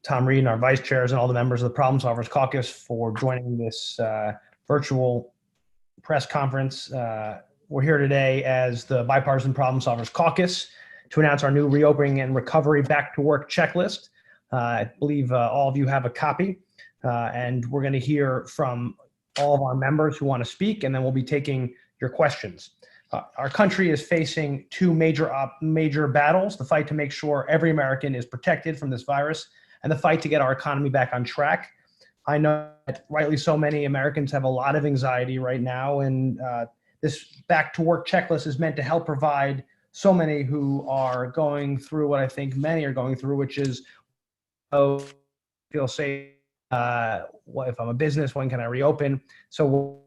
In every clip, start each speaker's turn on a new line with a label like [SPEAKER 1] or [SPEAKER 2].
[SPEAKER 1] Tom Reed and our vice chairs and all the members of the Problem Solvers Caucus for joining this virtual press conference. We're here today as the Bipartisan Problem Solvers Caucus to announce our new reopening and recovery back to work checklist. I believe all of you have a copy, and we're going to hear from all of our members who want to speak, and then we'll be taking your questions. Our country is facing two major battles: the fight to make sure every American is protected from this virus, and the fight to get our economy back on track. I know that rightly so many Americans have a lot of anxiety right now, and this back to work checklist is meant to help provide so many who are going through what I think many are going through, which is, oh, feel safe. What if I'm a business? When can I reopen? So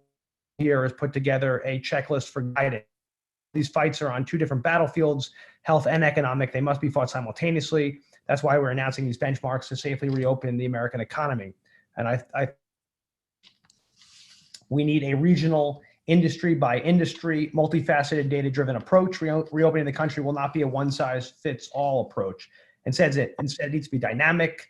[SPEAKER 1] here is put together a checklist for guidance. These fights are on two different battlefields, health and economic. They must be fought simultaneously. That's why we're announcing these benchmarks to safely reopen the American economy. And we need a regional, industry by industry, multifaceted, data-driven approach. Reopening the country will not be a one-size-fits-all approach. Instead, it needs to be dynamic,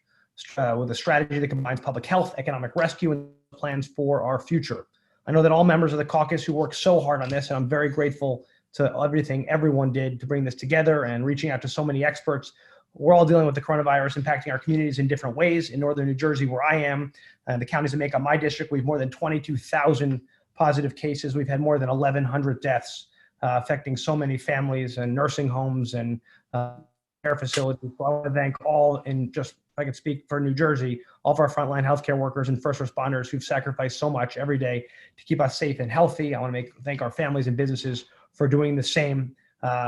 [SPEAKER 1] with a strategy that combines public health, economic rescue, and plans for our future. I know that all members of the caucus who worked so hard on this, and I'm very grateful to everything everyone did to bring this together and reaching out to so many experts. We're all dealing with the coronavirus impacting our communities in different ways. In northern New Jersey, where I am, and the counties that make up my district, we have more than 22,000 positive cases. We've had more than 1,100 deaths, affecting so many families and nursing homes and care facilities. So I want to thank all, and just, if I could speak for New Jersey, all of our frontline healthcare workers and first responders who've sacrificed so much every day to keep us safe and healthy. I want to thank our families and businesses for doing the same.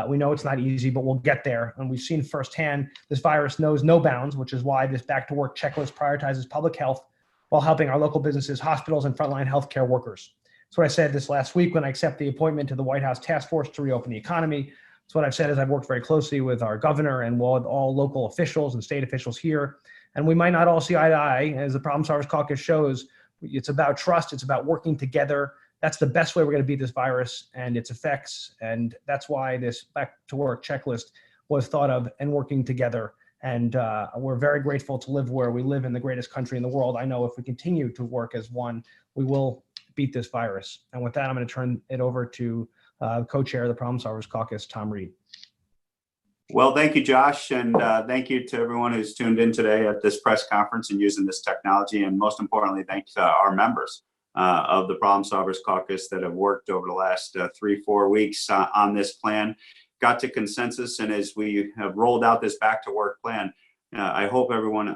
[SPEAKER 1] We know it's not easy, but we'll get there. And we've seen firsthand this virus knows no bounds, which is why this back to work checklist prioritizes public health while helping our local businesses, hospitals, and frontline healthcare workers. That's what I said this last week when I accepted the appointment to the White House task force to reopen the economy. That's what I've said as I've worked very closely with our governor and with all local officials and state officials here. And we might not all see eye to eye, as the Problem Solvers Caucus shows. It's about trust. It's about working together. That's the best way we're going to beat this virus and its effects. And that's why this back to work checklist was thought of and working together. And we're very grateful to live where we live in the greatest country in the world. I know if we continue to work as one, we will beat this virus. And with that, I'm going to turn it over to co-chair of the Problem Solvers Caucus, Tom Reed.
[SPEAKER 2] Well, thank you, Josh, and thank you to everyone who's tuned in today at this press conference and using this technology. And most importantly, thank you to our members of the Problem Solvers Caucus that have worked over the last 3-4 weeks on this plan, got to consensus, and as we have rolled out this back to work plan, I hope everyone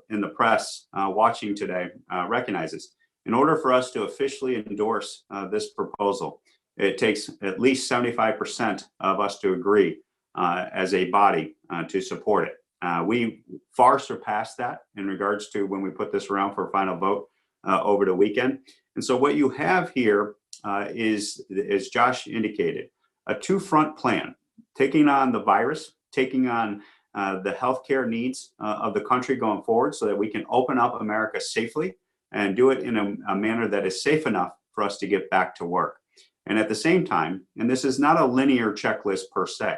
[SPEAKER 2] in the press watching today recognizes, in order for us to officially endorse this proposal, it takes at least 75% of us to agree as a body to support it. We far surpassed that in regards to when we put this around for a final vote over the weekend. And so what you have here is, as Josh indicated, a two-front plan, taking on the virus, taking on the healthcare needs of the country going forward so that we can open up America safely and do it in a manner that is safe enough for us to get back to work. And at the same time, and this is not a linear checklist per se,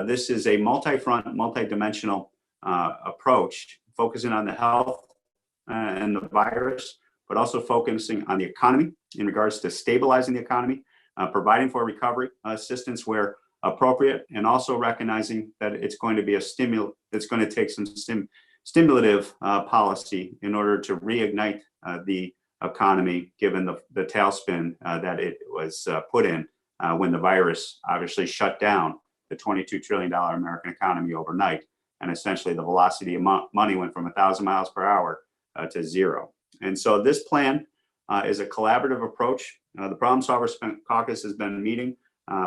[SPEAKER 2] this is a multi-front, multi-dimensional approach, focusing on the health and the virus, but also focusing on the economy in regards to stabilizing the economy, providing for recovery assistance where appropriate, and also recognizing that it's going to be it's going to take some stimulative policy in order to reignite the economy, given the tailspin that it was put in when the virus obviously shut down the $22 trillion American economy overnight. And essentially the velocity of money went from 1,000 miles per hour to zero. And so this plan is a collaborative approach. The Problem Solvers Caucus has been meeting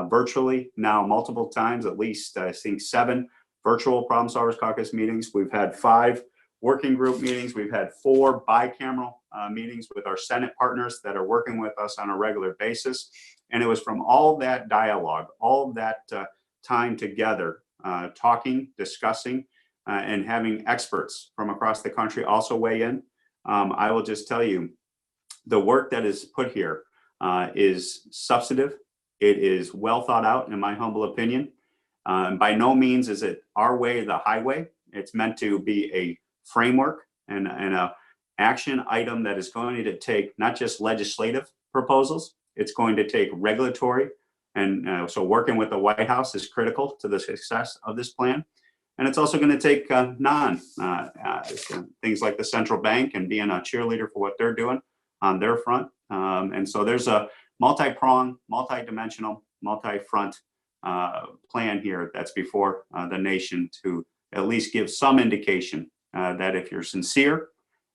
[SPEAKER 2] virtually now multiple times, at least I think 7 virtual Problem Solvers Caucus meetings. We've had 5 working group meetings. We've had 4 bicameral meetings with our Senate partners that are working with us on a regular basis. And it was from all that dialogue, all of that time together, talking, discussing, and having experts from across the country also weigh in. I will just tell you, the work that is put here is substantive. It is well thought out, in my humble opinion. By no means is it our way or the highway. It's meant to be a framework and a action item that is going to take not just legislative proposals, it's going to take regulatory. And so working with the White House is critical to the success of this plan. And it's also going to take things like the central bank and being a cheerleader for what they're doing on their front. And so there's a multi-pronged, multi-dimensional, multi-front plan here that's before the nation to at least give some indication that if you're sincere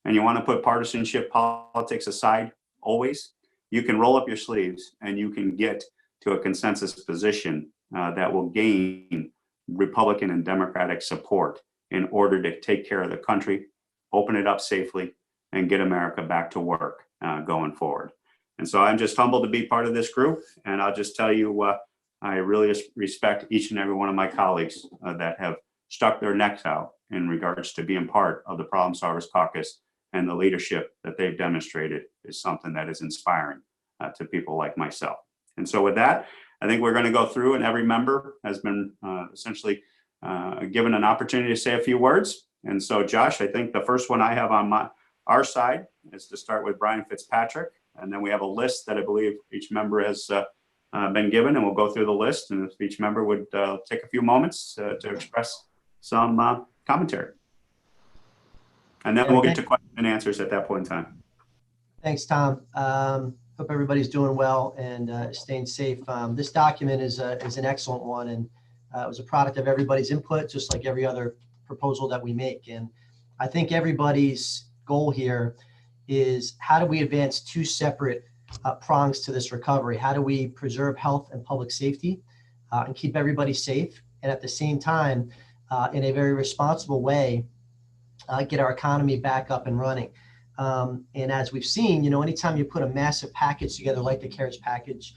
[SPEAKER 2] and you want to put partisanship politics aside always, you can roll up your sleeves and you can get to a consensus position that will gain Republican and Democratic support in order to take care of the country, open it up safely, and get America back to work going forward. And so I'm just humbled to be part of this group. And I'll just tell you, I really respect each and every one of my colleagues that have stuck their necks out in regards to being part of the Problem Solvers Caucus, and the leadership that they've demonstrated is something that is inspiring to people like myself. And so with that, I think we're going to go through, and every member has been essentially given an opportunity to say a few words. And so, Josh, I think the first one I have on our side is to start with Brian Fitzpatrick. And then we have a list that I believe each member has been given, and we'll go through the list. And if each member would take a few moments to express some commentary. And then we'll get to questions and answers at that point in time.
[SPEAKER 3] Thanks, Tom. Hope everybody's doing well and staying safe. This document is an excellent one, and it was a product of everybody's input, just like every other proposal that we make. And I think everybody's goal here is, how do we advance two separate prongs to this recovery? How do we preserve health and public safety and keep everybody safe, and at the same time, in a very responsible way, get our economy back up and running? And as we've seen, anytime you put a massive package together like the CARES package,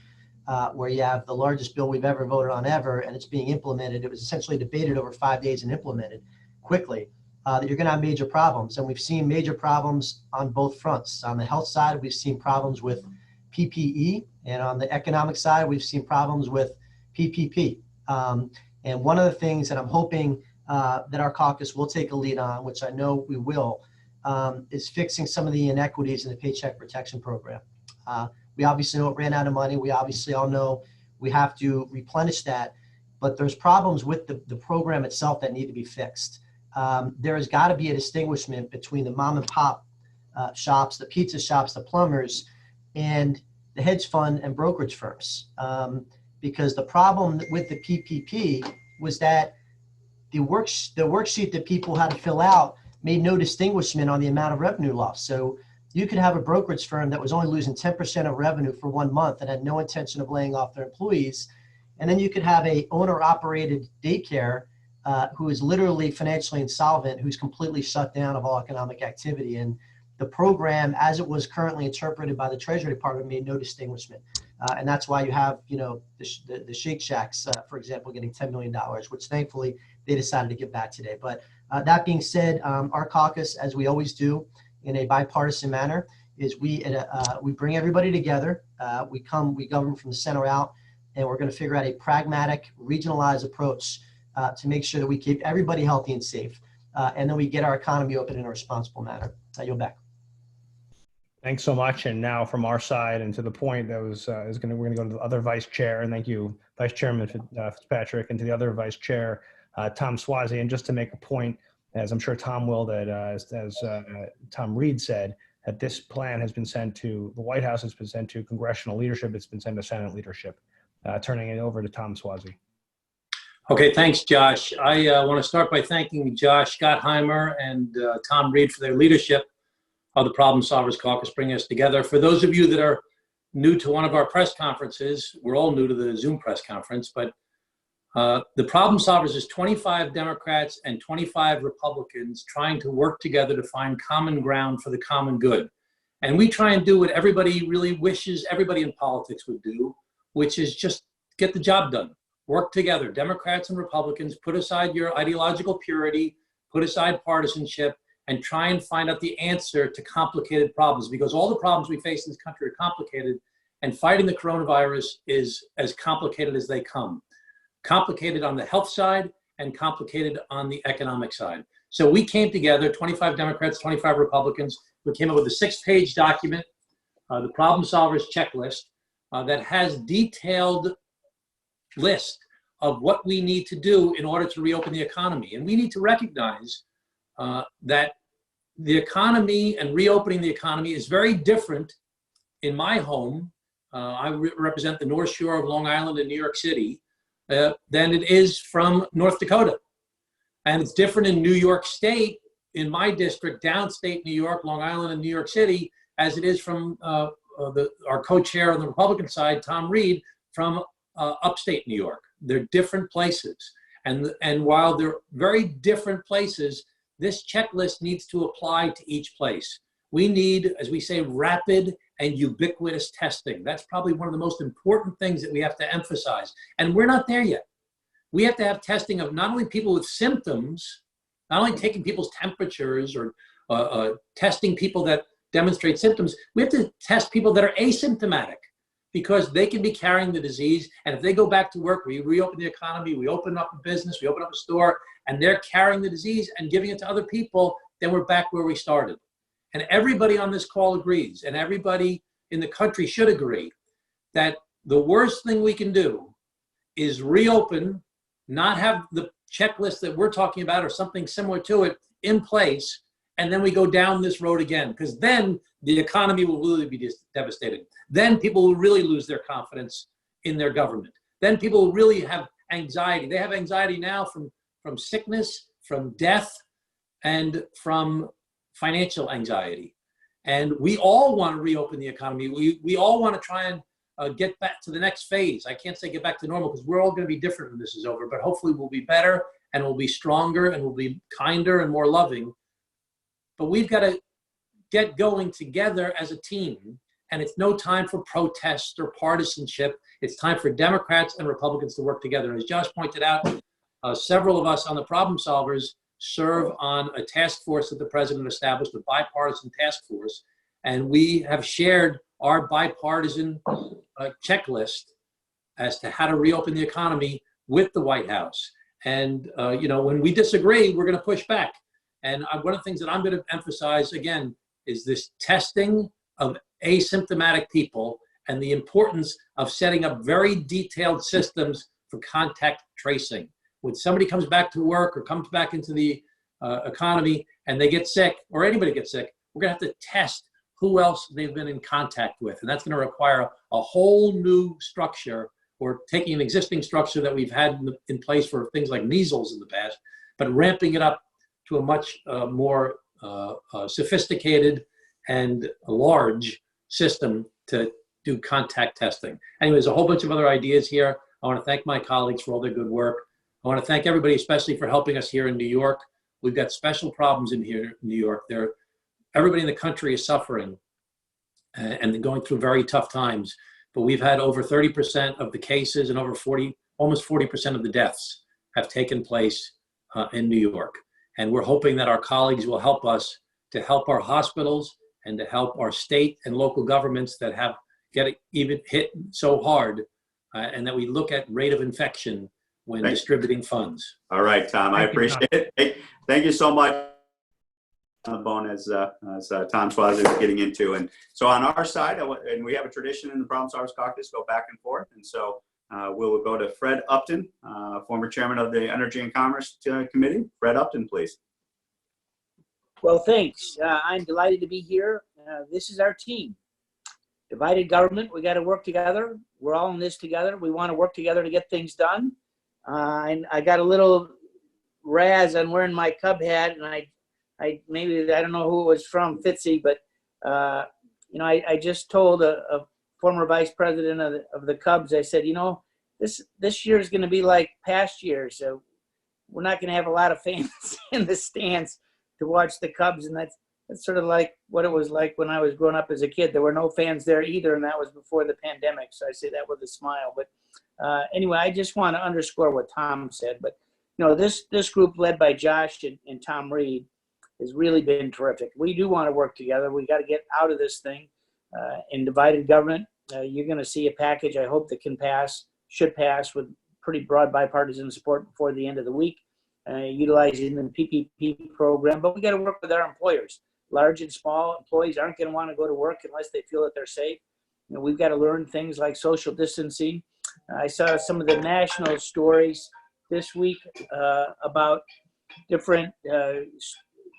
[SPEAKER 3] where you have the largest bill we've ever voted on ever, and it's being implemented, it was essentially debated over 5 days and implemented quickly, that you're going to have major problems. And we've seen major problems on both fronts. On the health side, we've seen problems with PPE, and on the economic side, we've seen problems with PPP. And one of the things that I'm hoping that our caucus will take a lead on, which I know we will, is fixing some of the inequities in the Paycheck Protection Program. We obviously know it ran out of money. We obviously all know we have to replenish that, but there's problems with the program itself that need to be fixed. There has got to be a distinguishment between the mom and pop shops, the pizza shops, the plumbers, and the hedge fund and brokerage firms. Because the problem with the PPP was that the worksheet that people had to fill out made no distinguishment on the amount of revenue loss. So you could have a brokerage firm that was only losing 10% of revenue for 1 month and had no intention of laying off their employees. And then you could have a owner-operated daycare who is literally financially insolvent, who's completely shut down of all economic activity. And the program, as it was currently interpreted by the Treasury Department, made no distinguishment. And that's why you have, the Shake Shacks, for example, getting $10 million, which thankfully they decided to give back today. But that being said, our caucus, as we always do in a bipartisan manner, is we bring everybody together. We govern from the center out, and we're going to figure out a pragmatic, regionalized approach to make sure that we keep everybody healthy and safe, and then we get our economy open in a responsible manner. I yield back.
[SPEAKER 1] Thanks so much. And now from our side, and to the point that we're going to go to the other vice chair, and thank you, Vice Chairman Fitzpatrick, and to the other vice chair, Tom Suozzi. And just to make a point, as I'm sure Tom will, that as Tom Reed said, that this plan has been sent to the White House, it's been sent to congressional leadership, it's been sent to Senate leadership. Turning it over to Tom Suozzi.
[SPEAKER 4] Okay, thanks, Josh. I want to start by thanking Josh Gottheimer and Tom Reed for their leadership of the Problem Solvers Caucus, bringing us together. For those of you that are new to one of our press conferences, we're all new to the Zoom press conference, but the Problem Solvers is 25 Democrats and 25 Republicans trying to work together to find common ground for the common good. And we try and do what everybody really wishes everybody in politics would do, which is just get the job done. Work together, Democrats and Republicans, put aside your ideological purity, put aside partisanship, and try and find out the answer to complicated problems, because all the problems we face in this country are complicated, and fighting the coronavirus is as complicated as they come. Complicated on the health side and complicated on the economic side. So we came together, 25 Democrats, 25 Republicans. We came up with a 6-page document, the Problem Solvers Checklist, that has detailed list of what we need to do in order to reopen the economy. And we need to recognize that the economy and reopening the economy is very different in my home. I represent the North Shore of Long Island in New York City than it is from North Dakota. And it's different in New York State, in my district, downstate New York, Long Island, and New York City, as it is from our co-chair on the Republican side, Tom Reed, from upstate New York. They're different places. And while they're very different places, this checklist needs to apply to each place. We need, as we say, rapid and ubiquitous testing. That's probably one of the most important things that we have to emphasize. And we're not there yet. We have to have testing of not only people with symptoms, not only taking people's temperatures or testing people that demonstrate symptoms, we have to test people that are asymptomatic because they can be carrying the disease. And if they go back to work, we reopen the economy, we open up a business, we open up a store, and they're carrying the disease and giving it to other people, then we're back where we started. And everybody on this call agrees, and everybody in the country should agree, that the worst thing we can do is reopen, not have the checklist that we're talking about or something similar to it in place, and then we go down this road again, because then the economy will really be devastated. Then people will really lose their confidence in their government. Then people will really have anxiety. They have anxiety now from sickness, from death, and from financial anxiety. And we all want to reopen the economy. We all want to try and get back to the next phase. I can't say get back to normal because we're all going to be different when this is over, but hopefully we'll be better and we'll be stronger and we'll be kinder and more loving. But we've got to get going together as a team. And it's no time for protest or partisanship. It's time for Democrats and Republicans to work together. And as Josh pointed out, several of us on the Problem Solvers serve on a task force that the president established, a bipartisan task force. And we have shared our bipartisan checklist as to how to reopen the economy with the White House. And, when we disagree, we're going to push back. And one of the things that I'm going to emphasize, again, is this testing of asymptomatic people and the importance of setting up very detailed systems for contact tracing. When somebody comes back to work or comes back into the economy and they get sick, or anybody gets sick, we're going to have to test who else they've been in contact with. And that's going to require a whole new structure, or taking an existing structure that we've had in place for things like measles in the past, but ramping it up to a much more sophisticated and large system to do contact testing. Anyways, a whole bunch of other ideas here. I want to thank my colleagues for all their good work. I want to thank everybody, especially for helping us here in New York. We've got special problems in here in New York. Everybody in the country is suffering and going through very tough times. But we've had over 30% of the cases and almost 40% of the deaths have taken place in New York. And we're hoping that our colleagues will help us to help our hospitals and to help our state and local governments that get even hit so hard, and that we look at rate of infection when distributing funds.
[SPEAKER 2] All right, Tom, I appreciate it. Thank you so much. On the bone as Tom Schweizer is getting into. And so on our side, and we have a tradition in the Problem Solvers Caucus, go back and forth. And so we'll go to Fred Upton, former chairman of the Energy and Commerce Committee. Fred Upton, please.
[SPEAKER 5] Well, thanks. I'm delighted to be here. This is our team. Divided government, we got to work together. We're all in this together. We want to work together to get things done. And I got a little razz on wearing my Cub hat, and I don't know who it was from, Fitzy, but I just told a former vice president of the Cubs, I said, this year is going to be like past years. So we're not going to have a lot of fans in the stands to watch the Cubs, and that's sort of like what it was like when I was growing up as a kid. There were no fans there either, and that was before the pandemic. So I say that with a smile. But anyway, I just want to underscore what Tom said. But this group led by Josh and Tom Reed has really been terrific. We do want to work together. We got to get out of this thing. In divided government, you're going to see a package, I hope, that should pass with pretty broad bipartisan support before the end of the week. utilizing the PPP program, but we got to work with our employers. Large and small employees aren't going to want to go to work unless they feel that they're safe. We've got to learn things like social distancing. I saw some of the national stories this week about different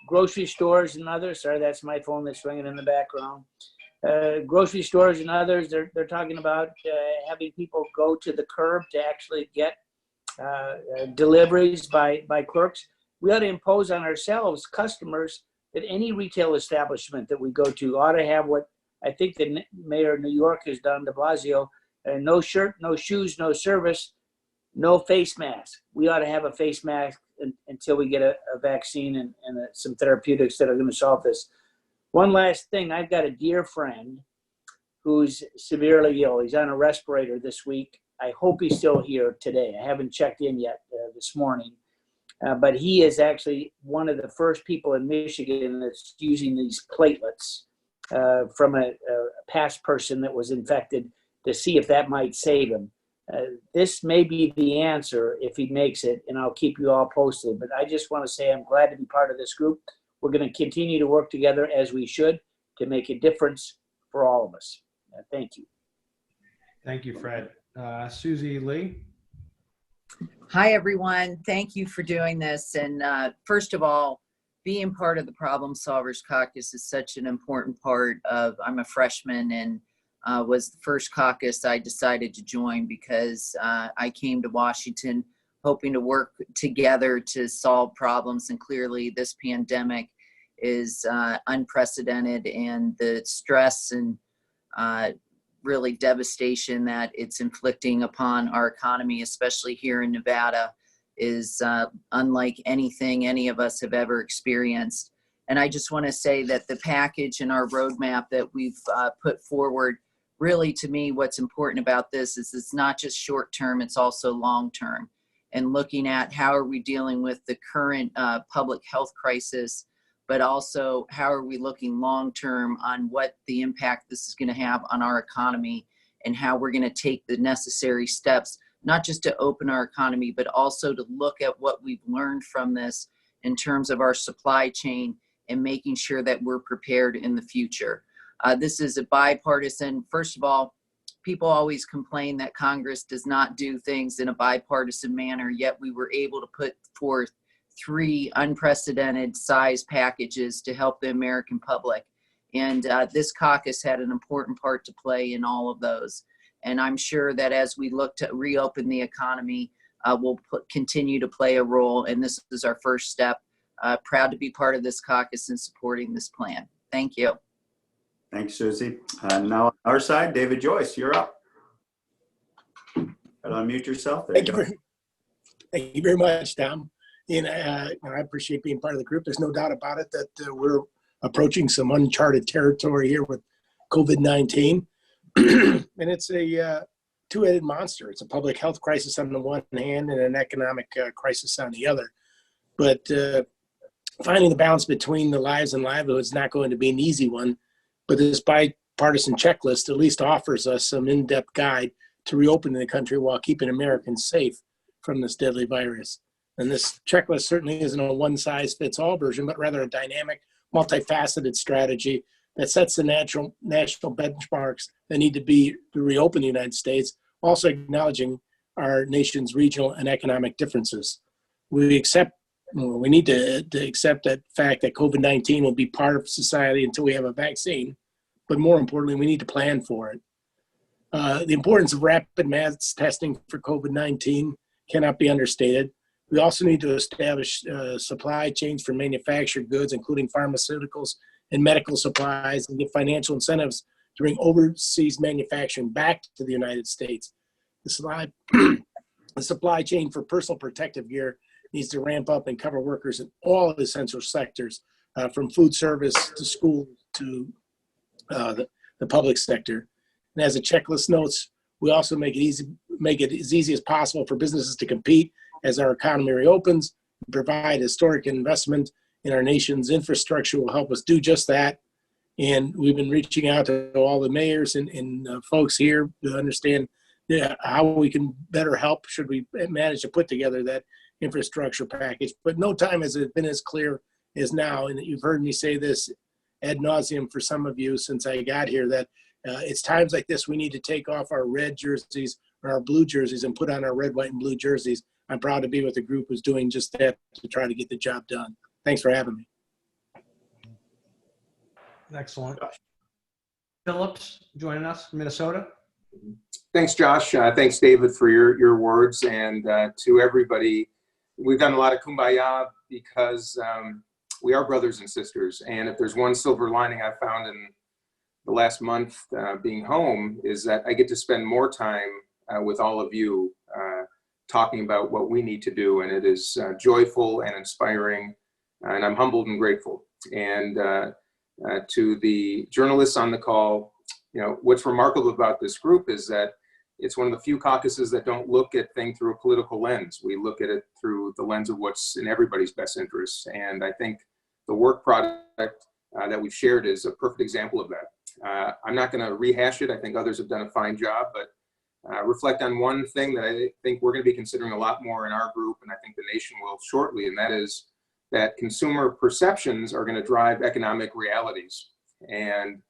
[SPEAKER 5] grocery stores and others. Sorry, that's my phone that's ringing in the background. Grocery stores and others, they're talking about having people go to the curb to actually get deliveries by clerks. We ought to impose on ourselves, customers, that any retail establishment that we go to ought to have what I think the mayor of New York has done, de Blasio, no shirt, no shoes, no service, no face mask. We ought to have a face mask until we get a vaccine and some therapeutics that are going to solve this. One last thing, I've got a dear friend who's severely ill. He's on a respirator this week. I hope he's still here today. I haven't checked in yet this morning. But he is actually one of the first people in Michigan that's using these platelets from a past person that was infected to see if that might save him. This may be the answer if he makes it, and I'll keep you all posted. But I just want to say I'm glad to be part of this group. We're going to continue to work together as we should to make a difference for all of us. Thank you.
[SPEAKER 1] Thank you, Fred. Susie Lee.
[SPEAKER 6] Hi, everyone. Thank you for doing this. And first of all, being part of the Problem Solvers Caucus is such an important part of, I'm a freshman and was the first caucus I decided to join because I came to Washington hoping to work together to solve problems. And clearly this pandemic is unprecedented, and the stress and really devastation that it's inflicting upon our economy, especially here in Nevada, is unlike anything any of us have ever experienced. And I just want to say that the package and our roadmap that we've put forward, really, to me, what's important about this is it's not just short term, it's also long term. And looking at how are we dealing with the current public health crisis, but also how are we looking long term on what the impact this is going to have on our economy, and how we're going to take the necessary steps, not just to open our economy, but also to look at what we've learned from this in terms of our supply chain and making sure that we're prepared in the future. This is a bipartisan. First of all, people always complain that Congress does not do things in a bipartisan manner, yet we were able to put forth 3 unprecedented size packages to help the American public. And this caucus had an important part to play in all of those. And I'm sure that as we look to reopen the economy, we'll continue to play a role. And this is our first step. Proud to be part of this caucus and supporting this plan. Thank you.
[SPEAKER 2] Thanks, Susie. Now on our side, David Joyce, you're up. Unmute yourself.
[SPEAKER 7] Thank you very much, Tom. And I appreciate being part of the group. There's no doubt about it that we're approaching some uncharted territory here with COVID-19. And it's a two-headed monster. It's a public health crisis on the one hand and an economic crisis on the other. But finding the balance between the lives and livelihoods is not going to be an easy one. But this bipartisan checklist at least offers us some in-depth guide to reopen the country while keeping Americans safe from this deadly virus. And this checklist certainly isn't a one-size-fits-all version, but rather a dynamic, multifaceted strategy that sets the national benchmarks that need to be to reopen the United States, also acknowledging our nation's regional and economic differences. We need to accept that fact that COVID-19 will be part of society until we have a vaccine, but more importantly, we need to plan for it. The importance of rapid mass testing for COVID-19 cannot be understated. We also need to establish supply chains for manufactured goods, including pharmaceuticals and medical supplies, and give financial incentives to bring overseas manufacturing back to the United States. The supply chain for personal protective gear needs to ramp up and cover workers in all essential sectors, from food service to school to the public sector. And as the checklist notes, we also make it as easy as possible for businesses to compete as our economy reopens. Provide historic investment in our nation's infrastructure will help us do just that. And we've been reaching out to all the mayors and folks here to understand how we can better help should we manage to put together that infrastructure package. But no time has it been as clear as now. And you've heard me say this ad nauseum for some of you since I got here, that it's times like this we need to take off our red jerseys or our blue jerseys and put on our red, white, and blue jerseys. I'm proud to be with a group who's doing just that to try to get the job done. Thanks for having me.
[SPEAKER 1] Excellent. Phillips joining us from Minnesota.
[SPEAKER 8] Thanks, Josh. Thanks, David, for your words. And to everybody, we've done a lot of kumbaya because we are brothers and sisters. And if there's one silver lining I've found in the last month being home, is that I get to spend more time with all of you talking about what we need to do. And it is joyful and inspiring. And I'm humbled and grateful. And to the journalists on the call, you know, what's remarkable about this group is that it's one of the few caucuses that don't look at things through a political lens. We look at it through the lens of what's in everybody's best interests. And I think the work product that we've shared is a perfect example of that. I'm not going to rehash it. I think others have done a fine job, but reflect on one thing that I think we're going to be considering a lot more in our group, and I think the nation will shortly, and that is that consumer perceptions are going to drive economic realities. And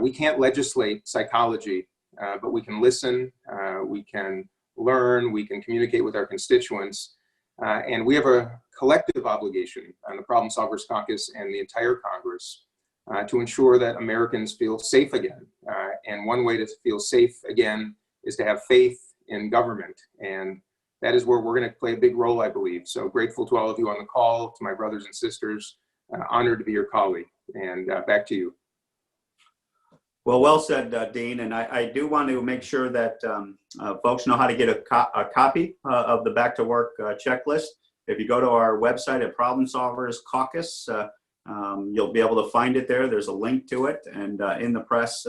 [SPEAKER 8] we can't legislate psychology, but we can listen, we can learn, we can communicate with our constituents, and we have a collective obligation on the Problem Solvers Caucus and the entire Congress to ensure that Americans feel safe again. And one way to feel safe again is to have faith in government. And that is where we're going to play a big role, I believe. So grateful to all of you on the call, to my brothers and sisters, honored to be your colleague. And back to you.
[SPEAKER 2] Well said, Dean. And I do want to make sure that folks know how to get a copy of the Back to Work checklist. If you go to our website at Problem Solvers Caucus, you'll be able to find it there. There's a link to it. And in the press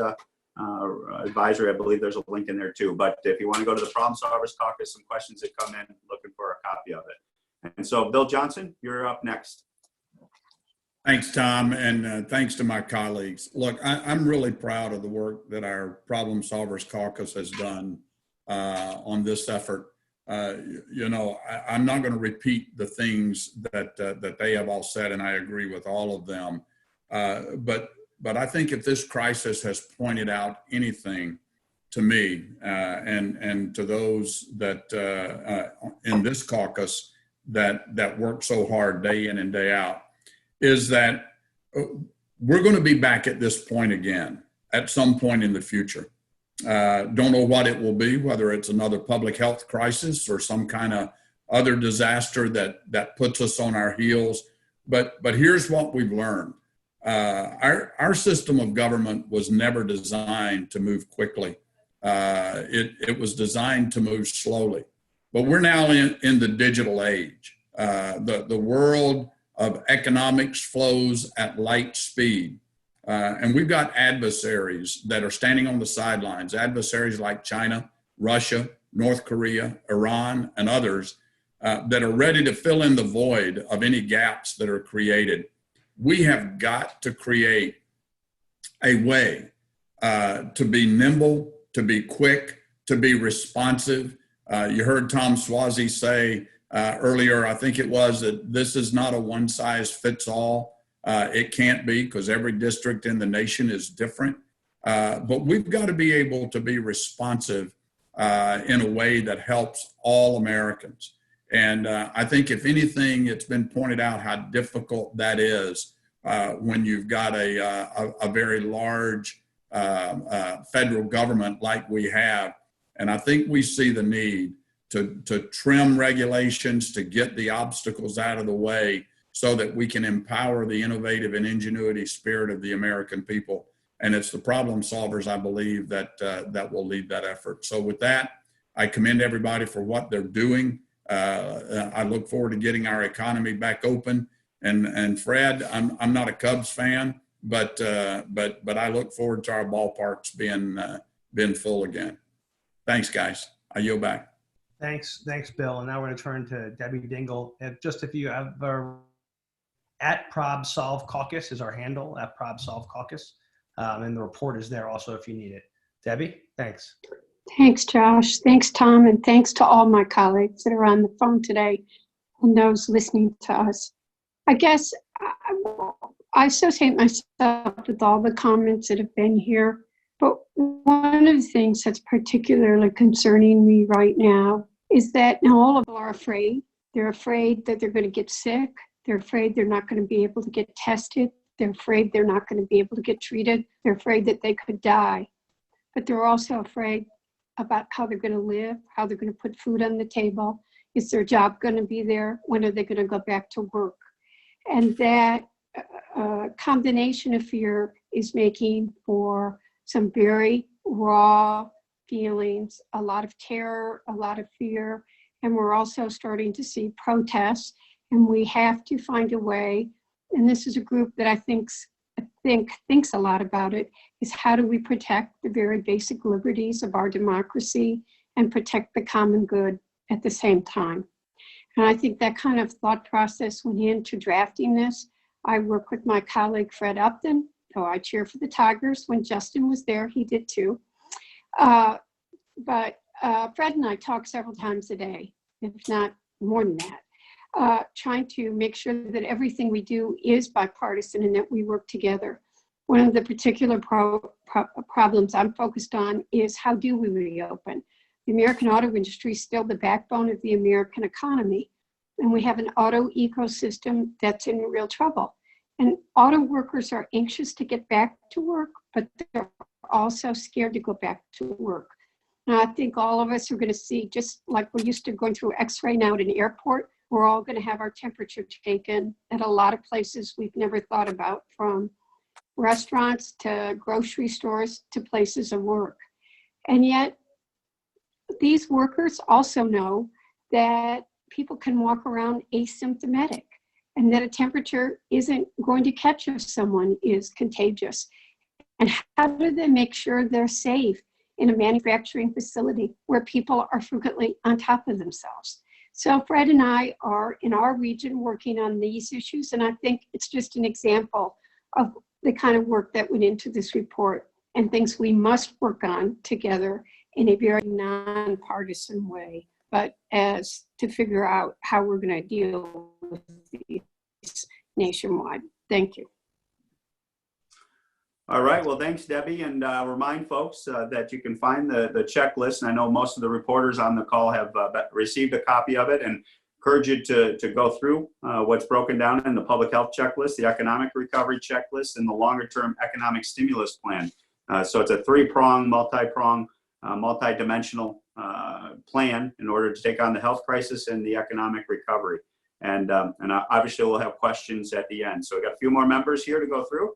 [SPEAKER 2] advisory, I believe there's a link in there too. But if you want to go to the Problem Solvers Caucus, some questions that come in, looking for a copy of it. And so, Bill Johnson, you're up next.
[SPEAKER 9] Thanks, Tom, and thanks to my colleagues. Look, I'm really proud of the work that our Problem Solvers Caucus has done on this effort. You know, I'm not going to repeat the things that they have all said, and I agree with all of them. But I think if this crisis has pointed out anything to me and to those that in this caucus that work so hard day in and day out, is that we're going to be back at this point again at some point in the future. Don't know what it will be, whether it's another public health crisis or some kind of other disaster that puts us on our heels. But here's what we've learned. Our system of government was never designed to move quickly. It was designed to move slowly. But we're now in the digital age. The world of economics flows at light speed. And we've got adversaries that are standing on the sidelines, adversaries like China, Russia, North Korea, Iran, and others that are ready to fill in the void of any gaps that are created. We have got to create a way to be nimble, to be quick, to be responsive. You heard Tom Swazi say earlier, I think it was, that this is not a one size fits all. It can't be, because every district in the nation is different. But we've got to be able to be responsive in a way that helps all Americans. And I think if anything, it's been pointed out how difficult that is when you've got a very large federal government like we have. And I think we see the need to trim regulations, to get the obstacles out of the way so that we can empower the innovative and ingenuity spirit of the American people. And it's the problem solvers, I believe, that will lead that effort. So with that, I commend everybody for what they're doing. I look forward to getting our economy back open. And Fred, I'm not a Cubs fan, but I look forward to our ballparks being full again. Thanks, guys. I yield back.
[SPEAKER 1] Thanks, Bill. And now we're going to turn to Debbie Dingle. If you ever, at Prob Solve Caucus is our handle, at Prob Solve Caucus. And the report is there also if you need it. Debbie, thanks.
[SPEAKER 10] Thanks, Josh. Thanks, Tom. And thanks to all my colleagues that are on the phone today. and those listening to us. I guess I associate myself with all the comments that have been here, but one of the things that's particularly concerning me right now is that now all of them are afraid. They're afraid that they're going to get sick. They're afraid they're not going to be able to get tested. They're afraid they're not going to be able to get treated. They're afraid that they could die. But they're also afraid about how they're going to live, how they're going to put food on the table. Is their job going to be there? When are they going to go back to work? And that combination of fear is making for some very raw feelings, a lot of terror, a lot of fear. And we're also starting to see protests. And we have to find a way, and this is a group that I think thinks a lot about it, is how do we protect the very basic liberties of our democracy and protect the common good at the same time. And I think that kind of thought process went into drafting this. I work with my colleague, Fred Upton, though I cheer for the Tigers. When Justin was there, he did too. But Fred and I talk several times a day, if not more than that, trying to make sure that everything we do is bipartisan and that we work together. One of the particular problems I'm focused on is how do we reopen? The American auto industry is still the backbone of the American economy, and we have an auto ecosystem that's in real trouble. And auto workers are anxious to get back to work, but they're also scared to go back to work. And I think all of us are going to see, just like we're used to going through X-ray now at an airport, we're all going to have our temperature taken at a lot of places we've never thought about, from restaurants to grocery stores to places of work. And yet, these workers also know that people can walk around asymptomatic and that a temperature isn't going to catch if someone is contagious. And how do they make sure they're safe in a manufacturing facility where people are frequently on top of themselves? So Fred and I are in our region working on these issues, and I think it's just an example of the kind of work that went into this report and things we must work on together in a very nonpartisan way, but as to figure out how we're going to deal with these nationwide. Thank you.
[SPEAKER 2] All right, well, thanks, Debbie. And remind folks that you can find the checklist. And I know most of the reporters on the call have received a copy of it, and encourage you to go through what's broken down in the public health checklist, the economic recovery checklist, and the longer-term economic stimulus plan. So it's a three-prong, multi-prong, multi-dimensional plan in order to take on the health crisis and the economic recovery. And obviously we'll have questions at the end. So we've got a few more members here to go through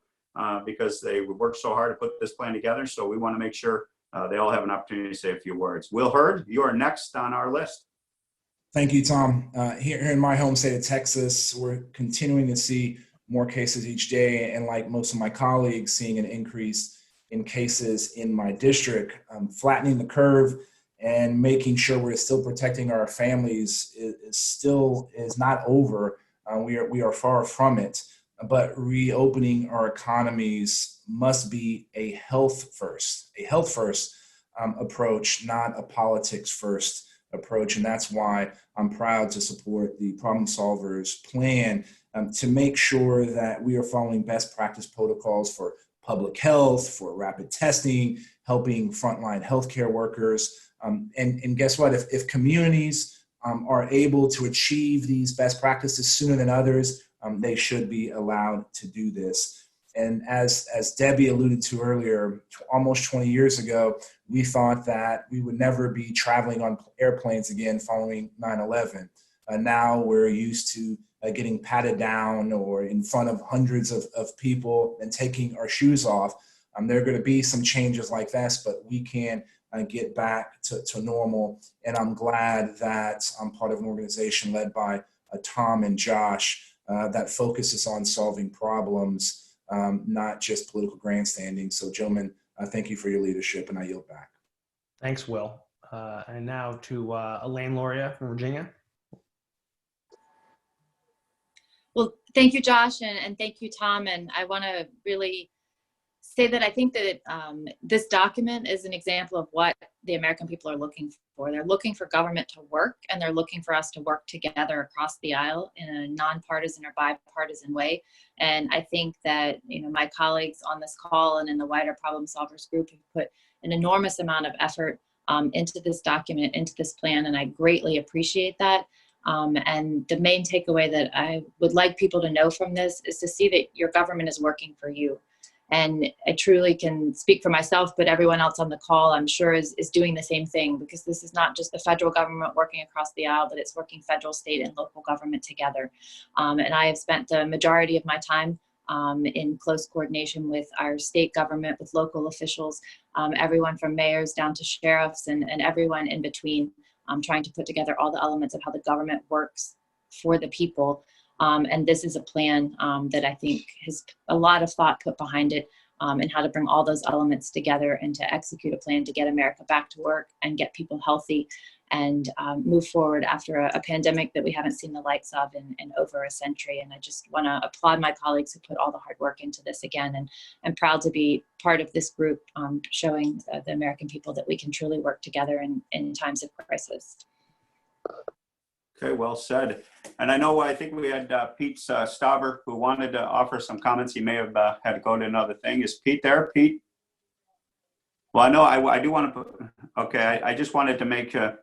[SPEAKER 2] because they worked so hard to put this plan together. So we want to make sure they all have an opportunity to say a few words. Will Hurd, you are next on our list.
[SPEAKER 11] Thank you, Tom. Here in my home state of Texas, we're continuing to see more cases each day. And like most of my colleagues, seeing an increase in cases in my district, flattening the curve and making sure we're still protecting our families is not over. We are far from it, but reopening our economies must be a health first approach, not a politics first approach. And that's why I'm proud to support the Problem Solvers plan to make sure that we are following best practice protocols for public health, for rapid testing, helping frontline healthcare workers. And guess what? If communities are able to achieve these best practices sooner than others, they should be allowed to do this. And as Debbie alluded to earlier, almost 20 years ago, we thought that we would never be traveling on airplanes again following 9/11. Now we're used to getting patted down or in front of hundreds of people and taking our shoes off. There are going to be some changes like this, but we can get back to normal. And I'm glad that I'm part of an organization led by Tom and Josh that focuses on solving problems, not just political grandstanding. So gentlemen, thank you for your leadership, and I yield back.
[SPEAKER 1] Thanks, Will. And now to Elaine Loria from Virginia.
[SPEAKER 12] Well, thank you, Josh, and thank you, Tom. And I want to really say that I think that this document is an example of what the American people are looking for. They're looking for government to work, and they're looking for us to work together across the aisle in a nonpartisan or bipartisan way. And I think that, you know, my colleagues on this call and in the wider Problem Solvers group have put an enormous amount of effort into this document, into this plan, and I greatly appreciate that. And the main takeaway that I would like people to know from this is to see that your government is working for you. And I truly can speak for myself, but everyone else on the call, I'm sure, is doing the same thing, because this is not just the federal government working across the aisle, but it's working federal, state, and local government together. And I have spent the majority of my time in close coordination with our state government, with local officials, everyone from mayors down to sheriffs and everyone in between, trying to put together all the elements of how the government works for the people. And this is a plan that I think has a lot of thought put behind it, and how to bring all those elements together and to execute a plan to get America back to work and get people healthy and move forward after a pandemic that we haven't seen the likes of in over a century. And I just want to applaud my colleagues who put all the hard work into this again, and I'm proud to be part of this group, showing the American people that we can truly work together in times of crisis.
[SPEAKER 2] Okay, well said. And I think we had Pete Stauber, who wanted to offer some comments. He may have had to go to another thing. Is Pete there, Pete? Well, I know I do want to put, okay, I just wanted to make, so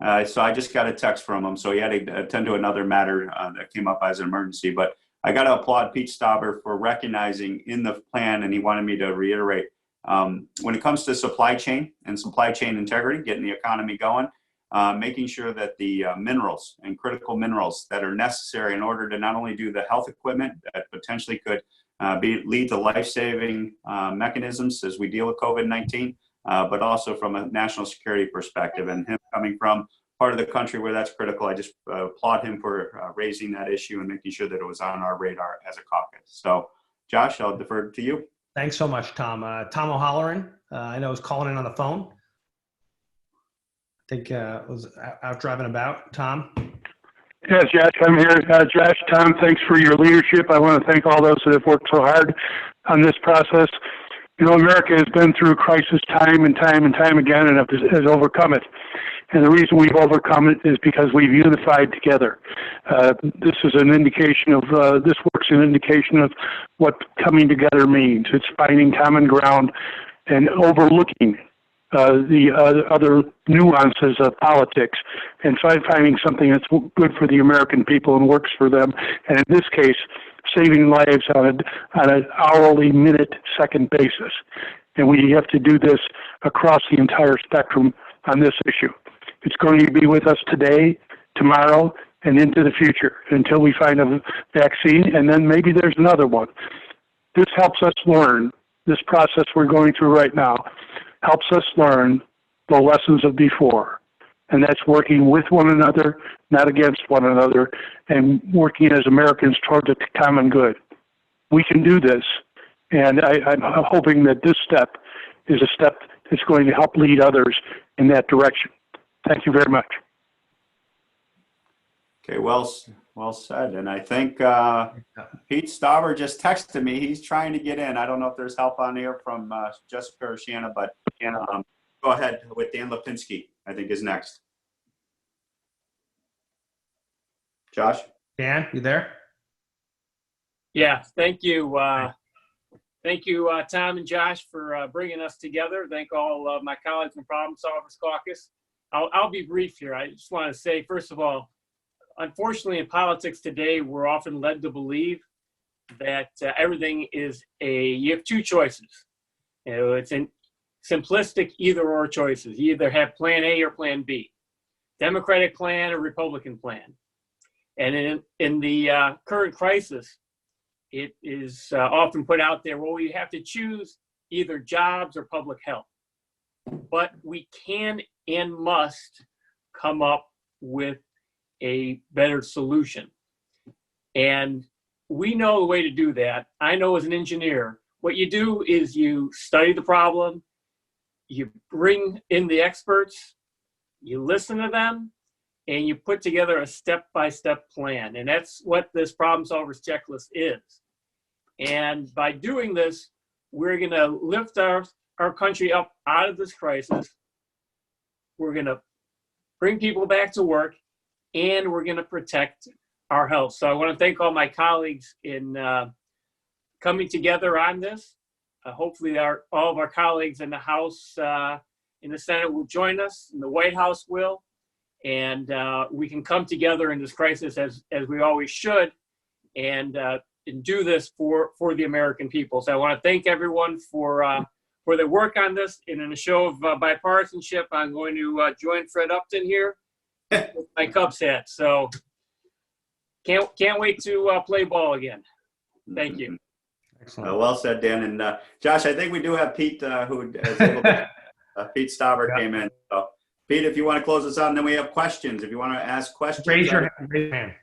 [SPEAKER 2] I just got a text from him. So he had to attend to another matter that came up as an emergency. But I got to applaud Pete Stauber for recognizing in the plan, and he wanted me to reiterate, when it comes to supply chain and supply chain integrity, getting the economy going, making sure that the minerals and critical minerals that are necessary in order to not only do the health equipment that potentially could lead to life-saving mechanisms as we deal with COVID-19, but also from a national security perspective. And him coming from part of the country where that's critical, I just applaud him for raising that issue and making sure that it was on our radar as a caucus. So, Josh, I'll defer to you.
[SPEAKER 1] Thanks so much, Tom. Tom O'Halloran, I know, is calling in on the phone. I think was out driving about. Tom?
[SPEAKER 13] Yes, Josh, I'm here. Josh, Tom, thanks for your leadership. I want to thank all those that have worked so hard on this process. You know, America has been through crisis time and time and time again and has overcome it. And the reason we've overcome it is because we've unified together. This is an indication of, this work's an indication of what coming together means. It's finding common ground and overlooking the other nuances of politics and finding something that's good for the American people and works for them. And in this case, saving lives on an hourly, minute, second basis. And we have to do this across the entire spectrum on this issue. It's going to be with us today, tomorrow, and into the future until we find a vaccine, and then maybe there's another one. This helps us learn. This process we're going through right now helps us learn the lessons of before. And that's working with one another, not against one another, and working as Americans toward the common good. We can do this, and I'm hoping that this step is a step that's going to help lead others in that direction. Thank you very much.
[SPEAKER 2] Okay, well said. And I think Pete Stauber just texted me. He's trying to get in. I don't know if there's help on here from Jessica or Shanna, but go ahead with Dan Lipinski, I think, is next. Josh?
[SPEAKER 1] Dan, you there?
[SPEAKER 14] Yeah, thank you. Thank you, Tom and Josh, for bringing us together. Thank all of my colleagues from Problem Solvers Caucus. I'll be brief here. I just want to say, first of all, unfortunately, in politics today, we're often led to believe that everything is you have two choices. You know, it's in simplistic either-or choices. You either have plan A or plan B, Democratic plan or Republican plan. And in the current crisis, it is often put out there, well, you have to choose either jobs or public health. But we can and must come up with a better solution. And we know the way to do that. I know as an engineer, what you do is you study the problem, you bring in the experts, you listen to them, and you put together a step-by-step plan. And that's what this problem solvers checklist is. And by doing this, we're going to lift our country up out of this crisis. We're going to bring people back to work, and we're going to protect our health. So I want to thank all my colleagues in coming together on this. Hopefully all of our colleagues in the House, in the Senate will join us, and the White House will, and we can come together in this crisis as we always should, and do this for the American people. So I want to thank everyone for their work on this. And in a show of bipartisanship, I'm going to join Fred Upton here with my Cubs hat. So can't wait to play ball again. Thank you.
[SPEAKER 1] Excellent.
[SPEAKER 2] Well said, Dan. And Josh, I think we do have Pete who is able to. Pete Stauber came in. So, Pete, if you want to close us out, and then we have questions. If you want to ask questions,
[SPEAKER 1] Raise your hand.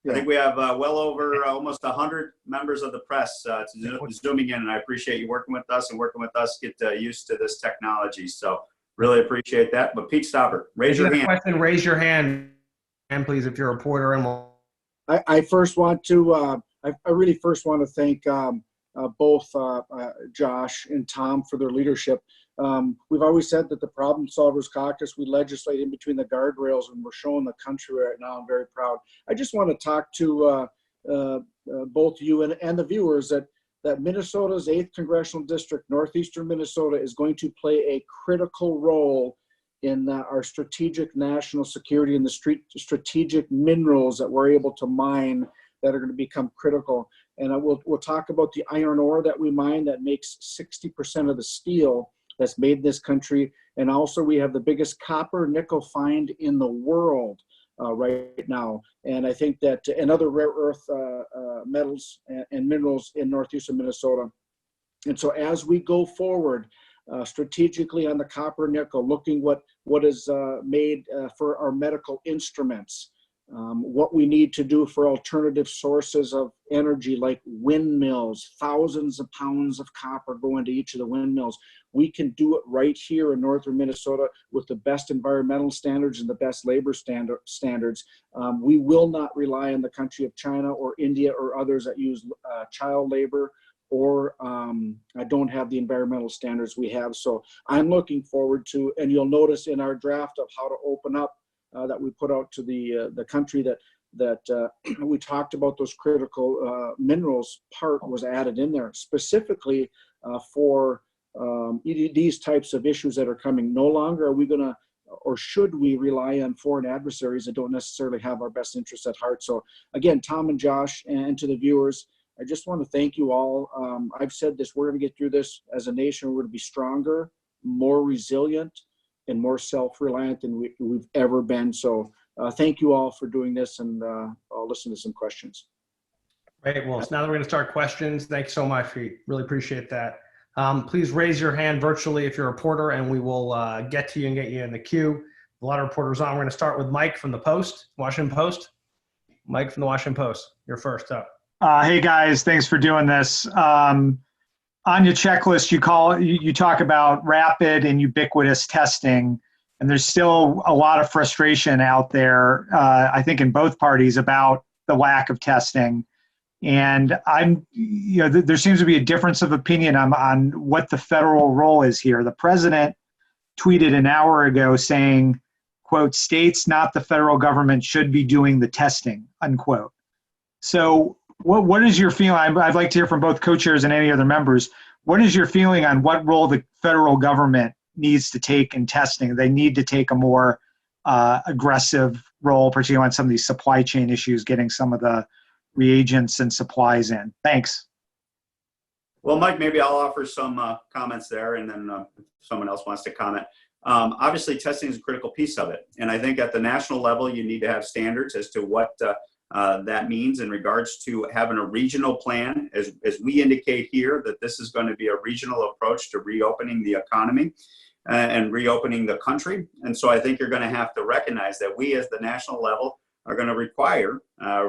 [SPEAKER 2] I think we have well over almost 100 members of the press zooming in, and I appreciate you working with us get used to this technology. So really appreciate that. But Pete Stauber, raise your hand.
[SPEAKER 1] Question, raise your hand, and please, if you're a reporter. And
[SPEAKER 15] I first want to, I really first want to thank both Josh and Tom for their leadership. We've always said that the Problem Solvers Caucus, we legislate in between the guardrails, and we're showing the country right now. I'm very proud. I just want to talk to both you and the viewers that Minnesota's 8th Congressional District, Northeastern Minnesota, is going to play a critical role in our strategic national security and the strategic minerals that we're able to mine that are going to become critical. And we'll talk about the iron ore that we mine that makes 60% of the steel that's made in this country. And also we have the biggest copper nickel find in the world right now. And I think that, and other rare earth metals and minerals in northeastern Minnesota. And so as we go forward strategically on the copper nickel, looking what is made for our medical instruments, what we need to do for alternative sources of energy like windmills, thousands of pounds of copper go into each of the windmills. We can do it right here in northern Minnesota with the best environmental standards and the best labor standards. We will not rely on the country of China or India or others that use child labor or don't have the environmental standards we have. So I'm looking forward to, and you'll notice in our draft of how to open up that we put out to the country that we talked about those critical minerals part was added in there specifically for these types of issues that are coming. No longer are we going to, or should we rely on foreign adversaries that don't necessarily have our best interests at heart. So again, Tom and Josh, and to the viewers, I just want to thank you all. I've said this, we're going to get through this as a nation. We're going to be stronger, more resilient, and more self-reliant than we've ever been. So thank you all for doing this, and I'll listen to some questions.
[SPEAKER 1] Great. Well, so now that we're going to start questions, thanks so much. We really appreciate that. Please raise your hand virtually if you're a reporter, and we will get to you and get you in the queue. A lot of reporters on. We're going to start with Mike from the Post, Washington Post. Mike from the Washington Post, you're first up.
[SPEAKER 16] Hey guys, thanks for doing this. On your checklist, you talk about rapid and ubiquitous testing, and there's still a lot of frustration out there, I think in both parties, about the lack of testing. And there seems to be a difference of opinion on what the federal role is here. The president tweeted an hour ago saying, quote, "States, not the federal government, should be doing the testing," unquote. So what is your feeling? I'd like to hear from both co-chairs and any other members. What is your feeling on what role the federal government needs to take in testing? They need to take a more aggressive role, particularly on some of these supply chain issues, getting some of the reagents and supplies in. Thanks.
[SPEAKER 2] Well, Mike, maybe I'll offer some comments there, and then if someone else wants to comment. Obviously, testing is a critical piece of it. And I think at the national level, you need to have standards as to what that means in regards to having a regional plan, as we indicate here, that this is going to be a regional approach to reopening the economy and reopening the country. And so I think you're going to have to recognize that we as the national level are going to require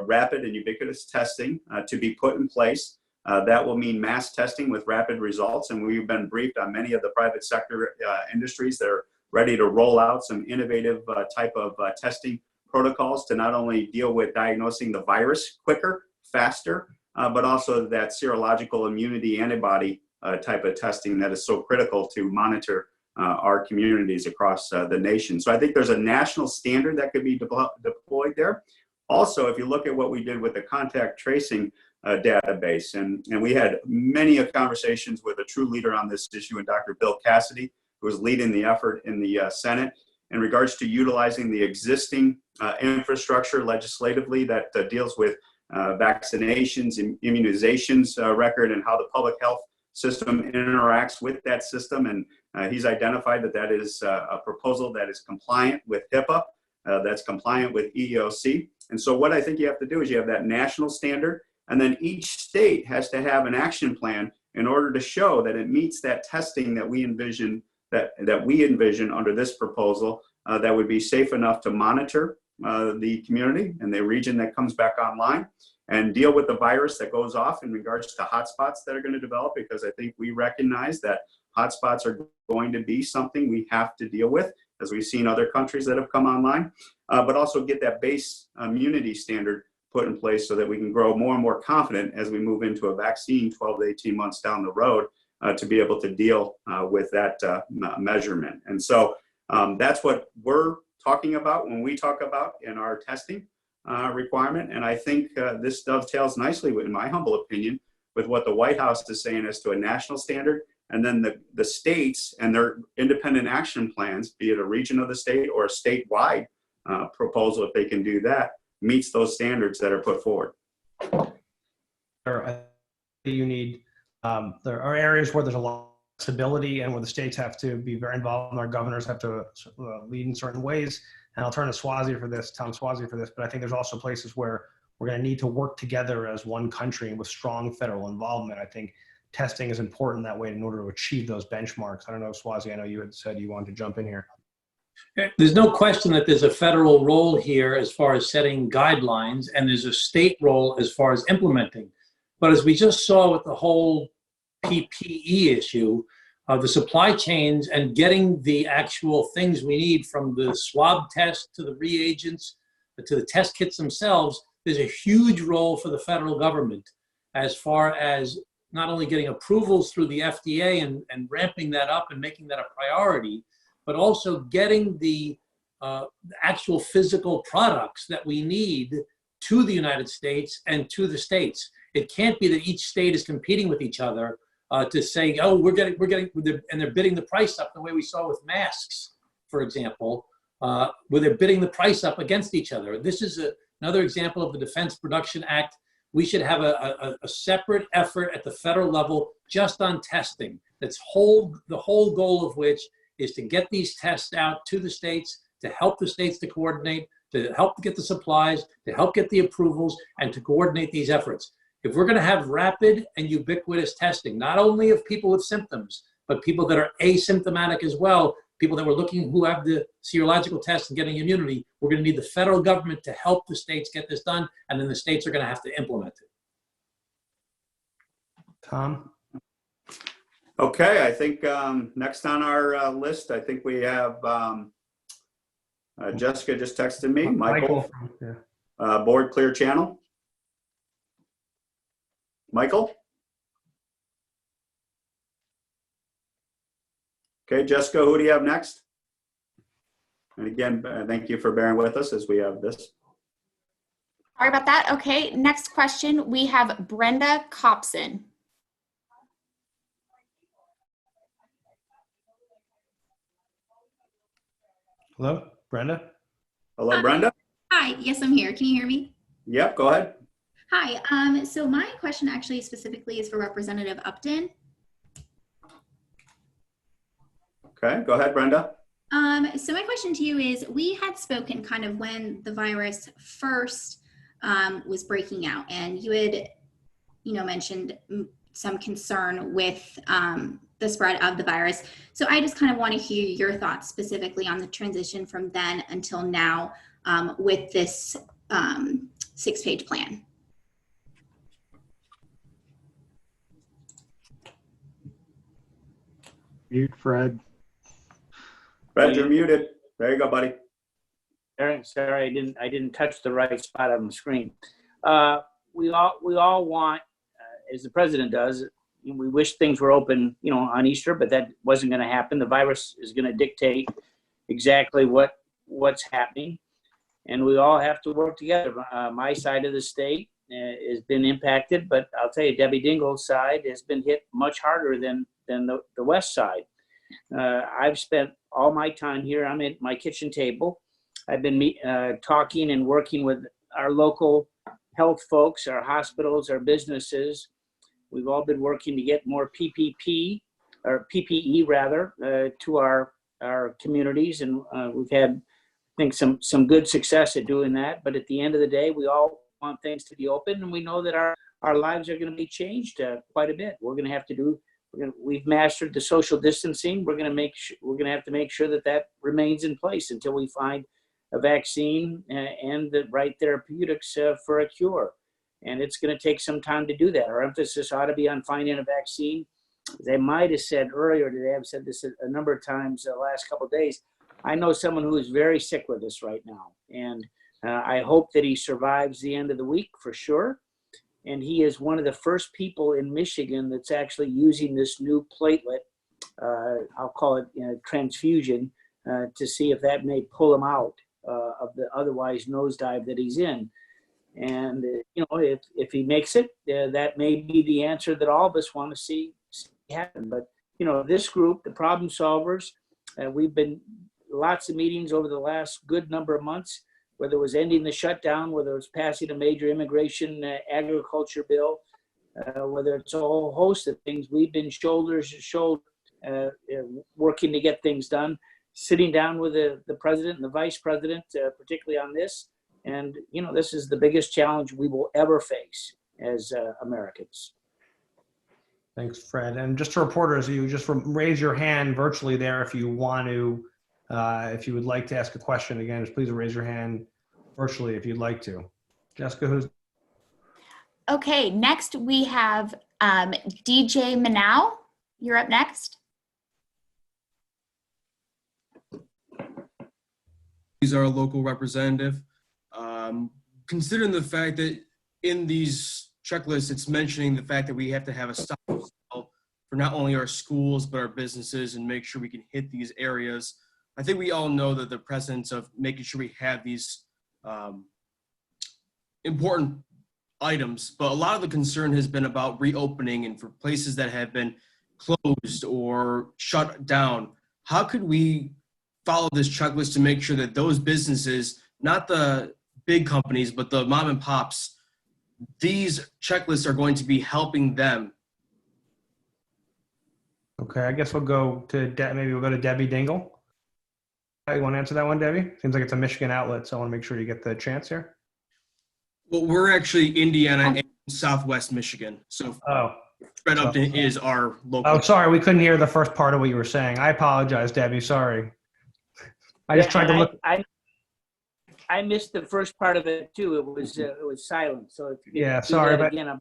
[SPEAKER 2] rapid and ubiquitous testing to be put in place. That will mean mass testing with rapid results. And we've been briefed on many of the private sector industries that are ready to roll out some innovative type of testing protocols to not only deal with diagnosing the virus quicker, faster, but also that serological immunity antibody type of testing that is so critical to monitor our communities across the nation. So I think there's a national standard that could be deployed there. Also, if you look at what we did with the contact tracing database, and we had many conversations with a true leader on this issue, and Dr. Bill Cassidy, who was leading the effort in the Senate in regards to utilizing the existing infrastructure legislatively that deals with vaccinations and immunizations record and how the public health system interacts with that system. And he's identified that that is a proposal that is compliant with HIPAA, that's compliant with EEOC. And so what I think you have to do is you have that national standard, and then each state has to have an action plan in order to show that it meets that testing that we envision, that we envision under this proposal, that would be safe enough to monitor the community and the region that comes back online, and deal with the virus that goes off in regards to hotspots that are going to develop, because I think we recognize that hotspots are going to be something we have to deal with, as we've seen other countries that have come online, but also get that base immunity standard put in place so that we can grow more and more confident as we move into a vaccine 12 to 18 months down the road to be able to deal with that measurement. And so that's what we're talking about when we talk about in our testing requirement. And I think this dovetails nicely, in my humble opinion, with what the White House is saying as to a national standard. And then the states and their independent action plans, be it a region of the state or a statewide proposal, if they can do that, meets those standards that are put forward.
[SPEAKER 1] You need, there are areas where there's a lot of flexibility and where the states have to be very involved and our governors have to lead in certain ways. And I'll turn to Swazi for this, Tom Swazi for this, but I think there's also places where we're going to need to work together as one country and with strong federal involvement. I think testing is important that way in order to achieve those benchmarks. I don't know, Swazi, I know you had said you wanted to jump in here.
[SPEAKER 4] There's no question that there's a federal role here as far as setting guidelines, and there's a state role as far as implementing. But as we just saw with the whole PPE issue, the supply chains and getting the actual things we need, from the swab test to the reagents to the test kits themselves, there's a huge role for the federal government as far as not only getting approvals through the FDA and ramping that up and making that a priority, but also getting the actual physical products that we need to the United States and to the states. It can't be that each state is competing with each other to say, oh, we're getting, and they're bidding the price up the way we saw with masks, for example, where they're bidding the price up against each other. This is another example of the Defense Production Act. We should have a separate effort at the federal level just on testing. The whole goal of which is to get these tests out to the states, to help the states to coordinate, to help get the supplies, to help get the approvals, and to coordinate these efforts. If we're going to have rapid and ubiquitous testing, not only of people with symptoms, but people that are asymptomatic as well, people that who have the serological test and getting immunity, we're going to need the federal government to help the states get this done, and then the states are going to have to implement it.
[SPEAKER 1] Tom?
[SPEAKER 2] Okay, I think next on our list, I think we have Jessica just texted me. Michael, board clear channel. Michael? Okay, Jessica, who do you have next? And again, thank you for bearing with us as we have this.
[SPEAKER 17] Sorry about that. Okay, next question. We have Brenda Copson.
[SPEAKER 1] Hello, Brenda?
[SPEAKER 2] Hello, Brenda?
[SPEAKER 18] Hi, yes, I'm here. Can you hear me?
[SPEAKER 2] Yep, go ahead.
[SPEAKER 18] Hi, so my question actually specifically is for Representative Upton.
[SPEAKER 2] Okay, go ahead, Brenda.
[SPEAKER 18] So my question to you is, we had spoken kind of when the virus first was breaking out, and you had, mentioned some concern with the spread of the virus. So I just kind of want to hear your thoughts specifically on the transition from then until now with this 6-page plan.
[SPEAKER 16] Mute Fred.
[SPEAKER 2] Fred, you're muted. There you go, buddy.
[SPEAKER 5] Sorry, I didn't touch the right spot on the screen. We all want, as the president does, we wish things were open, on Easter, but that wasn't going to happen. The virus is going to dictate exactly what's happening, and we all have to work together. My side of the state has been impacted, but I'll tell you, Debbie Dingell's side has been hit much harder than the west side. I've spent all my time here. I'm at my kitchen table. I've been talking and working with our local health folks, our hospitals, our businesses. We've all been working to get more PPE rather, to our communities, and we've had, I think, some good success at doing that. But at the end of the day, we all want things to be open, and we know that our lives are going to be changed quite a bit. We're going to have to we've mastered the social distancing. We're going to have to make sure that remains in place until we find a vaccine and the right therapeutics for a cure. And it's going to take some time to do that. Our emphasis ought to be on finding a vaccine. As I might have said earlier today, I've said this a number of times the last couple of days, I know someone who is very sick with this right now. And I hope that he survives the end of the week for sure. And he is one of the first people in Michigan that's actually using this new platelet, I'll call it transfusion, to see if that may pull him out of the otherwise nosedive that he's in. And, if he makes it, that may be the answer that all of us want to see happen. But, this group, the problem solvers, we've been lots of meetings over the last good number of months, whether it was ending the shutdown, whether it was passing a major immigration agriculture bill, whether it's a whole host of things. We've been shoulder to shoulder working to get things done, sitting down with the president and the vice president, particularly on this. And, this is the biggest challenge we will ever face as Americans.
[SPEAKER 1] Thanks, Fred. And just to reporters, you just raise your hand virtually there if you want to, if you would like to ask a question. Again, just please raise your hand virtually if you'd like to. Jessica, who's?
[SPEAKER 17] Okay, next we have DJ Manow. You're up next.
[SPEAKER 19] He's our local representative. Considering the fact that in these checklists, it's mentioning the fact that we have to have a stop for not only our schools, but our businesses, and make sure we can hit these areas. I think we all know that the presence of making sure we have these important items, but a lot of the concern has been about reopening and for places that have been closed or shut down. How could we follow this checklist to make sure that those businesses, not the big companies, but the mom and pops, these checklists are going to be helping them?
[SPEAKER 1] Okay, I guess we'll go to maybe we'll go to Debbie Dingell. You want to answer that one, Debbie? Seems like it's a Michigan outlet, so I want to make sure you get the chance here.
[SPEAKER 19] Well, we're actually Indiana and Southwest Michigan. So Fred Upton is our local.
[SPEAKER 1] Oh, sorry, we couldn't hear the first part of what you were saying. I apologize, Debbie. Sorry. I just tried to look.
[SPEAKER 5] I missed the first part of it too. It was silent. So if you
[SPEAKER 1] sorry, but
[SPEAKER 5] again,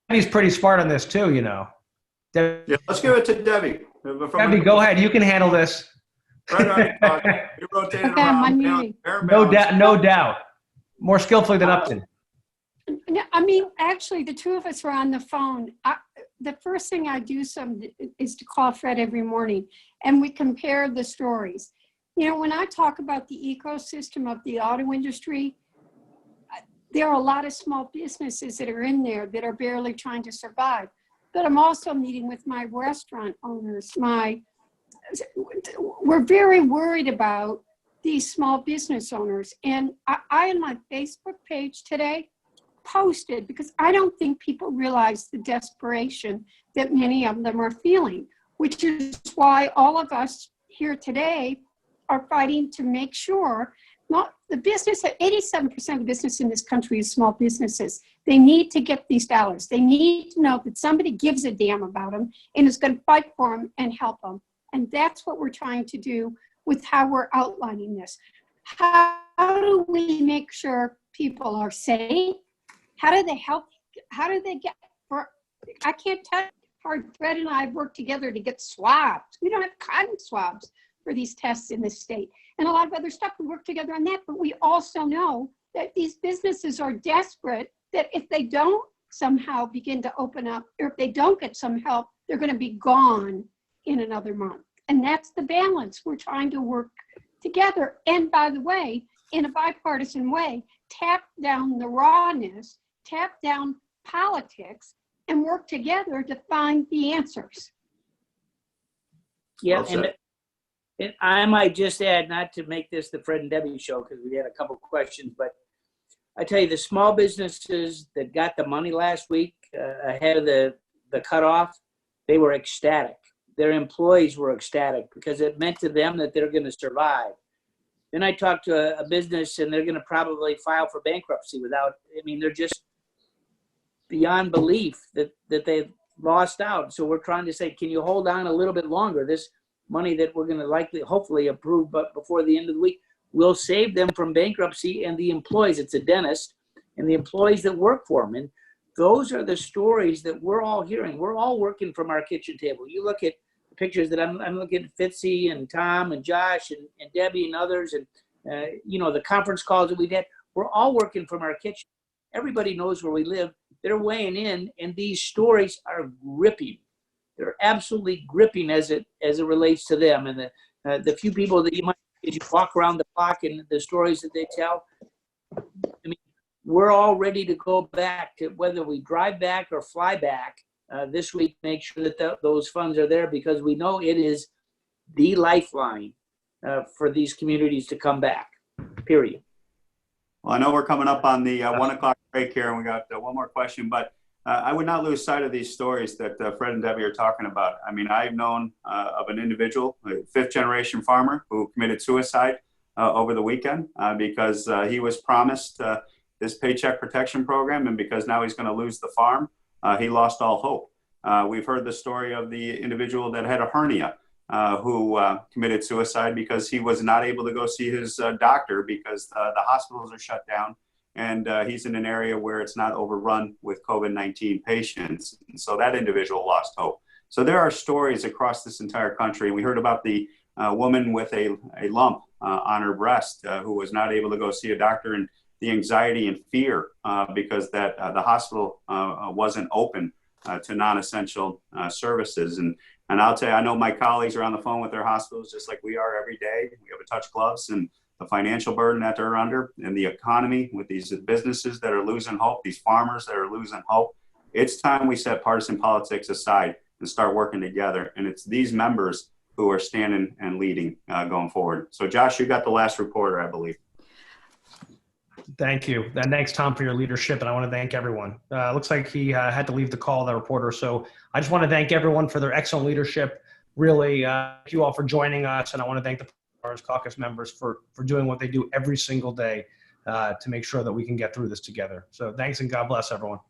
[SPEAKER 1] Debbie's pretty smart on this too, Debbie,
[SPEAKER 2] Yeah, let's give it to Debbie.
[SPEAKER 1] Debbie, go ahead. You can handle this.
[SPEAKER 2] Right. You rotated around.
[SPEAKER 1] No doubt. More skillfully than Upton.
[SPEAKER 10] I mean, actually, the two of us were on the phone. The first thing I do is to call Fred every morning, and we compare the stories. When I talk about the ecosystem of the auto industry, there are a lot of small businesses that are in there that are barely trying to survive. But I'm also meeting with my restaurant owners. We're very worried about these small business owners. And I on my Facebook page today posted, because I don't think people realize the desperation that many of them are feeling, which is why all of us here today are fighting to make sure not the business, 87% of the business in this country is small businesses. They need to get these dollars. They need to know that somebody gives a damn about them and is going to fight for them and help them. And that's what we're trying to do with how we're outlining this. How do we make sure people are safe? How do they help? How do they get, I can't tell you how hard Fred and I have worked together to get swabs. We don't have cotton swabs for these tests in this state, and a lot of other stuff. We work together on that, but we also know that these businesses are desperate, that if they don't somehow begin to open up, or if they don't get some help, they're going to be gone in another month. And that's the balance we're trying to work together. And by the way, in a bipartisan way, tap down the rawness, tap down politics, and work together to find the answers.
[SPEAKER 5] Yeah,
[SPEAKER 2] Well
[SPEAKER 5] and I might just add, not to make this the Fred and Debbie show, because we had a couple questions, but I tell you, the small businesses that got the money last week ahead of the cutoff, they were ecstatic. Their employees were ecstatic because it meant to them that they're going to survive. Then I talked to a business and they're going to probably file for bankruptcy without, I mean, they're just beyond belief that they've lost out. So we're trying to say, can you hold on a little bit longer? This money that we're going to hopefully approve but before the end of the week will save them from bankruptcy and the employees. It's a dentist and the employees that work for them. And those are the stories that we're all hearing. We're all working from our kitchen table. You look at the pictures that I'm looking at Fitzy and Tom and Josh and Debbie and others, and the conference calls that we've had. We're all working from our kitchen. Everybody knows where we live. They're weighing in, and these stories are gripping. They're absolutely gripping as it relates to them. And the few people that you might, as you walk around the block and the stories that they tell, I mean, we're all ready to go back to whether we drive back or fly back this week, make sure that those funds are there, because we know it is the lifeline for these communities to come back, period.
[SPEAKER 2] Well, I know we're coming up on the 1 o'clock break here, and we got one more question, but I would not lose sight of these stories that Fred and Debbie are talking about. I mean, I've known of an individual, a fifth-generation farmer, who committed suicide over the weekend because he was promised this paycheck protection program, and because now he's going to lose the farm, he lost all hope. We've heard the story of the individual that had a hernia who committed suicide because he was not able to go see his doctor because the hospitals are shut down, and he's in an area where it's not overrun with COVID-19 patients. And so that individual lost hope. So there are stories across this entire country. We heard about the woman with a lump on her breast who was not able to go see a doctor, and the anxiety and fear because that the hospital wasn't open to non-essential services. And I'll tell you, I know my colleagues are on the phone with their hospitals just like we are every day. We have to touch gloves, and the financial burden that they're under, and the economy with these businesses that are losing hope, these farmers that are losing hope. It's time we set partisan politics aside and start working together. And it's these members who are standing and leading going forward. So Josh, you got the last reporter, I believe.
[SPEAKER 1] Thank you. And thanks, Tom, for your leadership. And I want to thank everyone. Looks like he had to leave the call, that reporter. So I just want to thank everyone for their excellent leadership. Really, thank you all for joining us. And I want to thank the Caucus members for doing what they do every single day to make sure that we can get through this together. So thanks, and God bless everyone.